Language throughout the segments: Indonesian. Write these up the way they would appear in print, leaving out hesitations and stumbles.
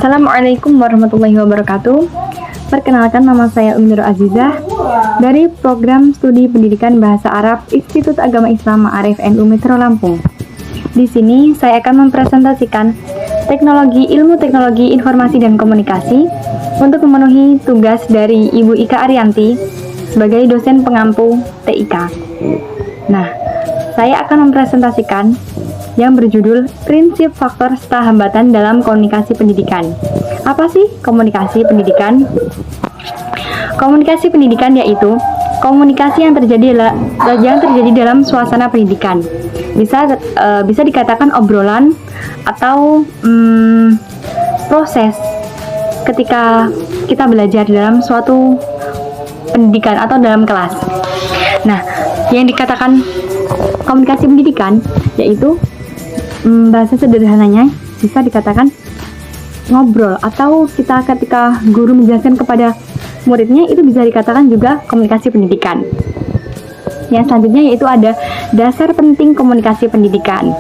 Assalamualaikum warahmatullahi wabarakatuh. Perkenalkan, nama saya Umi Nur Azizah dari Program Studi Pendidikan Bahasa Arab Institut Agama Islam Ma'arif NU Metro Lampung. Di sini saya akan mempresentasikan ilmu teknologi informasi dan komunikasi untuk memenuhi tugas dari Ibu Ika Arianti sebagai dosen pengampu TIK. Nah, saya akan mempresentasikan yang berjudul Prinsip Faktor Serta Hambatan dalam Komunikasi Pendidikan. Apa sih komunikasi pendidikan? Komunikasi pendidikan yaitu komunikasi yang terjadi dalam suasana pendidikan. Bisa dikatakan obrolan atau proses ketika kita belajar dalam suatu pendidikan atau dalam kelas. Nah, yang dikatakan komunikasi pendidikan yaitu bahasa sederhananya bisa dikatakan ngobrol, atau kita ketika guru menjelaskan kepada muridnya itu bisa dikatakan juga komunikasi pendidikan. Yang selanjutnya yaitu ada dasar penting komunikasi pendidikan.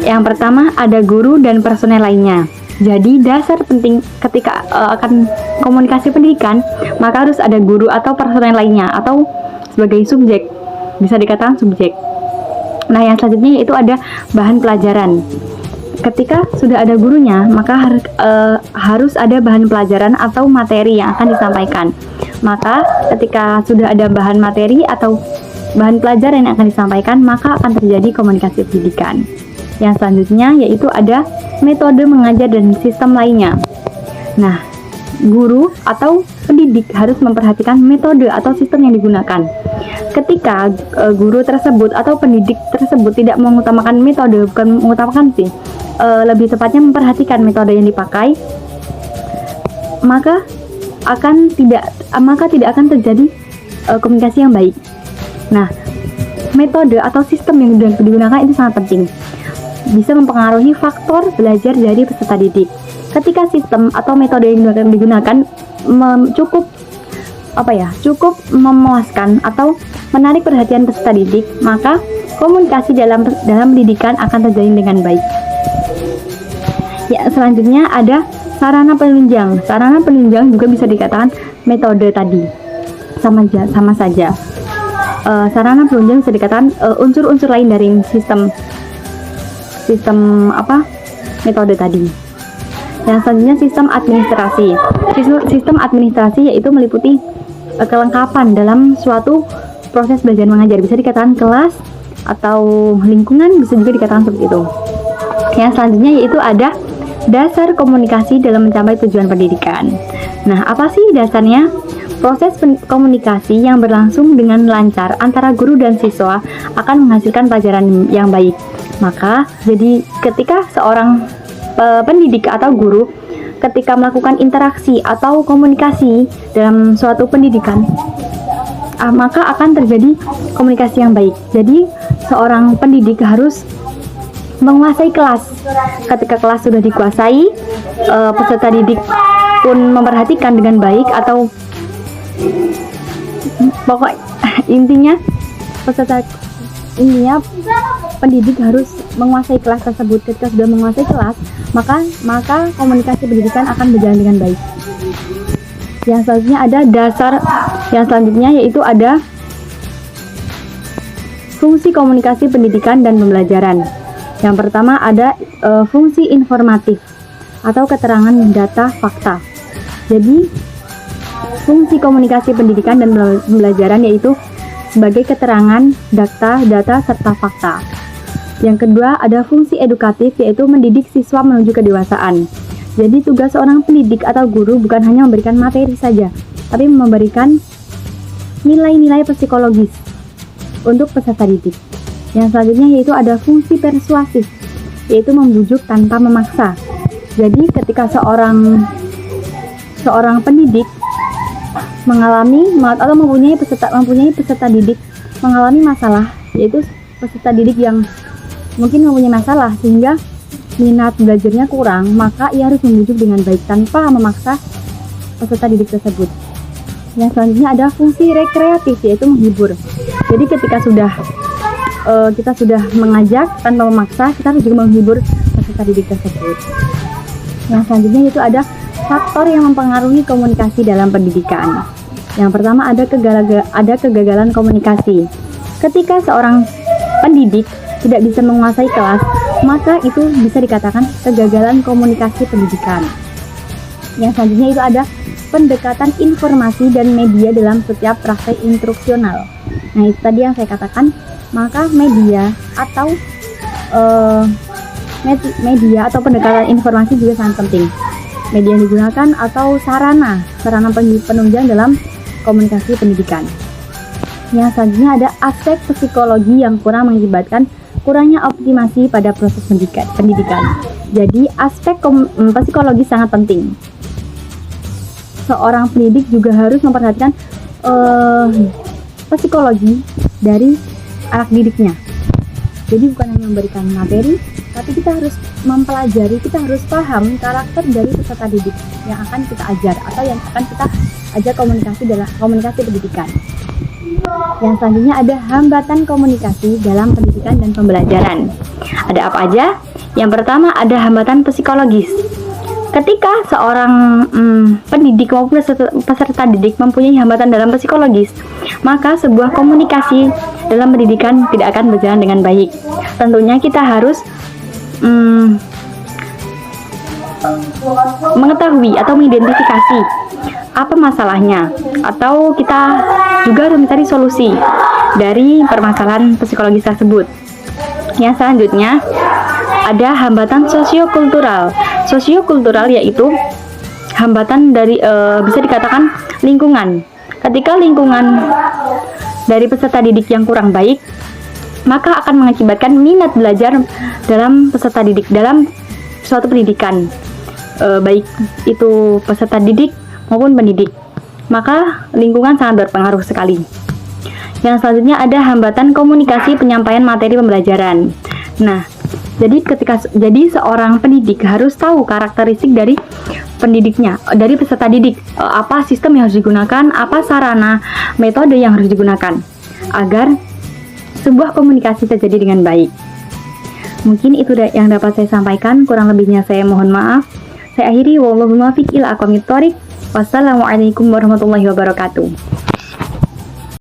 Yang pertama ada guru dan personel lainnya. Jadi dasar penting ketika akan komunikasi pendidikan, maka harus ada guru atau personel lainnya atau sebagai subjek, bisa dikatakan subjek. Nah, yang selanjutnya yaitu ada bahan pelajaran. Ketika sudah ada gurunya, maka harus ada bahan pelajaran atau materi yang akan disampaikan. Maka ketika sudah ada bahan materi atau bahan pelajaran yang akan disampaikan, maka akan terjadi komunikasi pendidikan. Yang selanjutnya yaitu ada metode mengajar dan sistem lainnya. Nah, guru atau pendidik harus memperhatikan metode atau sistem yang digunakan. Ketika guru tersebut atau pendidik tersebut tidak mengutamakan metode, bukan mengutamakan sih, lebih tepatnya memperhatikan metode yang dipakai, maka tidak akan terjadi komunikasi yang baik. Nah, metode atau sistem yang digunakan itu sangat penting, bisa mempengaruhi faktor belajar dari peserta didik. Ketika sistem atau metode yang digunakan cukup memuaskan atau menarik perhatian peserta didik, maka komunikasi dalam pendidikan akan terjadi dengan baik. Ya, selanjutnya ada sarana penunjang. Sarana penunjang juga bisa dikatakan metode tadi, sama saja. Sarana penunjang bisa dikatakan unsur-unsur lain dari sistem metode tadi. Yang selanjutnya sistem administrasi. Sistem administrasi yaitu meliputi kelengkapan dalam suatu proses belajar mengajar, bisa dikatakan kelas atau lingkungan, bisa juga dikatakan seperti itu. Yang selanjutnya yaitu ada dasar komunikasi dalam mencapai tujuan pendidikan. Nah, apa sih dasarnya? Proses komunikasi yang berlangsung dengan lancar antara guru dan siswa akan menghasilkan pelajaran yang baik. Maka, jadi ketika seorang pendidik atau guru ketika melakukan interaksi atau komunikasi dalam suatu pendidikan, maka akan terjadi komunikasi yang baik. Jadi seorang pendidik harus menguasai kelas. Ketika kelas sudah dikuasai, peserta didik pun memperhatikan dengan baik, atau intinya pendidik harus menguasai kelas tersebut. Ketika sudah menguasai kelas, maka komunikasi pendidikan akan berjalan dengan baik. Yang selanjutnya ada yang selanjutnya yaitu ada fungsi komunikasi pendidikan dan pembelajaran. Yang pertama ada fungsi informatif atau keterangan data fakta. Jadi fungsi komunikasi pendidikan dan pembelajaran yaitu sebagai keterangan data serta fakta. Yang kedua ada fungsi edukatif, yaitu mendidik siswa menuju kedewasaan. Jadi tugas seorang pendidik atau guru bukan hanya memberikan materi saja, tapi memberikan nilai-nilai psikologis untuk peserta didik. Yang selanjutnya yaitu ada fungsi persuasif, yaitu membujuk tanpa memaksa. Jadi ketika seorang pendidik mengalami atau mempunyai peserta didik mengalami masalah, yaitu peserta didik yang mungkin mempunyai masalah sehingga minat belajarnya kurang, maka ia harus membujuk dengan baik tanpa memaksa peserta didik tersebut. Yang selanjutnya ada fungsi rekreatif, yaitu menghibur. Jadi ketika kita sudah mengajak tanpa memaksa, kita harus juga menghibur peserta didik tersebut. Yang selanjutnya itu ada faktor yang mempengaruhi komunikasi dalam pendidikan. Yang pertama ada kegagalan komunikasi. Ketika seorang pendidik tidak bisa menguasai kelas, maka itu bisa dikatakan kegagalan komunikasi pendidikan. Yang selanjutnya itu ada pendekatan informasi dan media dalam setiap praktek instruksional. Nah, itu tadi yang saya katakan, maka media atau pendekatan informasi juga sangat penting. Media yang digunakan atau sarana penunjang dalam komunikasi pendidikan. Yang selanjutnya ada aspek psikologi yang kurang mengakibatkan kurangnya optimasi pada proses pendidikan. Jadi aspek psikologi sangat penting. Seorang pendidik juga harus memperhatikan psikologi dari anak didiknya. Jadi bukan hanya memberikan materi, tapi kita harus mempelajari, kita harus paham karakter dari peserta didik yang akan kita ajar atau yang akan kita ajar komunikasi pendidikan. Yang selanjutnya ada hambatan komunikasi dalam pendidikan dan pembelajaran. Ada apa aja? Yang pertama ada hambatan psikologis. Ketika seorang pendidik maupun peserta didik mempunyai hambatan dalam psikologis, maka sebuah komunikasi dalam pendidikan tidak akan berjalan dengan baik. Tentunya kita harus mengetahui atau mengidentifikasi apa masalahnya, atau kita juga harus mencari solusi dari permasalahan psikologis tersebut. Yang selanjutnya ada hambatan sosiokultural. Sosiokultural yaitu hambatan dari bisa dikatakan lingkungan. Ketika lingkungan dari peserta didik yang kurang baik, maka akan mengakibatkan minat belajar dalam peserta didik dalam suatu pendidikan, baik itu peserta didik maupun pendidik. Maka lingkungan sangat berpengaruh sekali. Yang selanjutnya ada hambatan komunikasi penyampaian materi pembelajaran. Nah, jadi seorang pendidik harus tahu karakteristik dari pendidiknya, dari peserta didik, apa sistem yang harus digunakan, apa sarana, metode yang harus digunakan agar sebuah komunikasi terjadi dengan baik. Mungkin itu yang dapat saya sampaikan, kurang lebihnya saya mohon maaf. Saya akhiri, wallahu muwaffiq ila aqwamit thoriq. Wassalamualaikum warahmatullahi wabarakatuh.